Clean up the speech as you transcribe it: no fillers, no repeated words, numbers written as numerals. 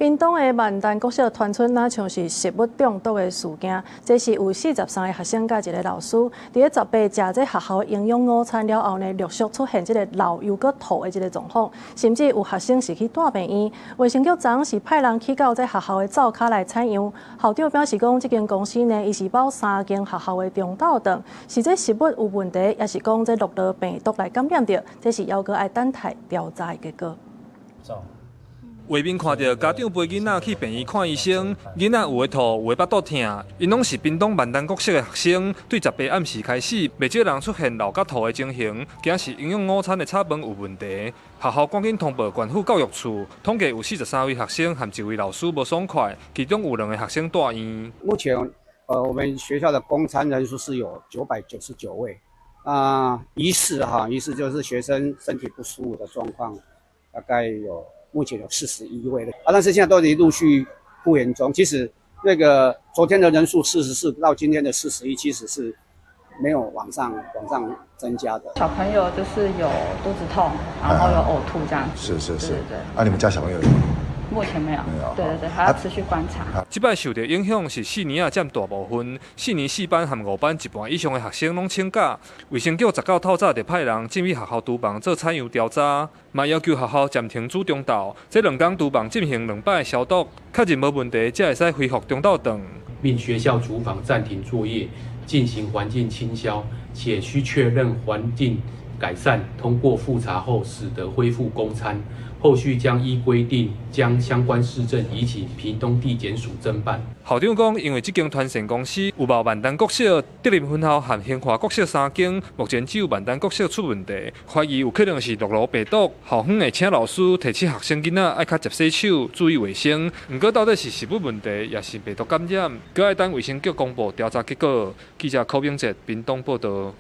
屏东的万丹国小传出哪像是食物中毒的事件，这是有43个学生甲一个老师，伫18食这学校的营养午餐了后呢，陆续出现这个老又搁吐的这个状况，甚至有学生是去大病院。卫生局昨是派人去到这学校的灶骹来采样，校长表示讲，这间公司呢，伊是包3间学校的中斗档，是这食物有问题，也是讲这落到病毒来感染着，这是要搁爱等待调查的结果。画面看到家长陪囡仔去病院看医生，囡仔有的吐，有的巴肚痛，因拢是屏东万丹国小的学生。对18暗时开始，未少人出现流甲吐的情形，惊是营养午餐的炒饭有问题。学校赶紧通报县府教育处，统计有43位学生和1位老师无爽快，其中有2个学生住院。目前，我们学校的供餐人数是有999位，疑似就是学生身体不舒服的状况，大概目前有41位了，但是现在都已经陆续复原中。其实那个昨天的人数44到今天的41，其实是没有往上增加的。小朋友就是有肚子痛，然后有呕吐这样子。是。对。你们家小朋友有吗？目前没有。对，还要持续观察。这摆受到影响是4年占大部分，4年4班和5班一半以上的学生拢请假。卫生局19透早就派人进去学校厨房做采样调查，嘛要求学校暂停煮中昼。这2天厨房进行2摆的消毒，确认无问题，才会使恢复中昼顿。并学校厨房暂停作业，进行环境清消，且需确认环境改善，通过复查后，使得恢复供餐。后续将依规定将相关市政移请屏东地检署侦办。校长讲，因为这间团膳公司有报万丹国小、德林分校和兴华国小3间，目前只有万丹国小出问题，怀疑有可能是落炉病毒。校方会请老师提醒学生囡仔爱较接洗手，注意卫生。不过到底是食物问题，也是病毒感染，搁要等卫生局公布调查结果。记者柯炳哲，屏东报道。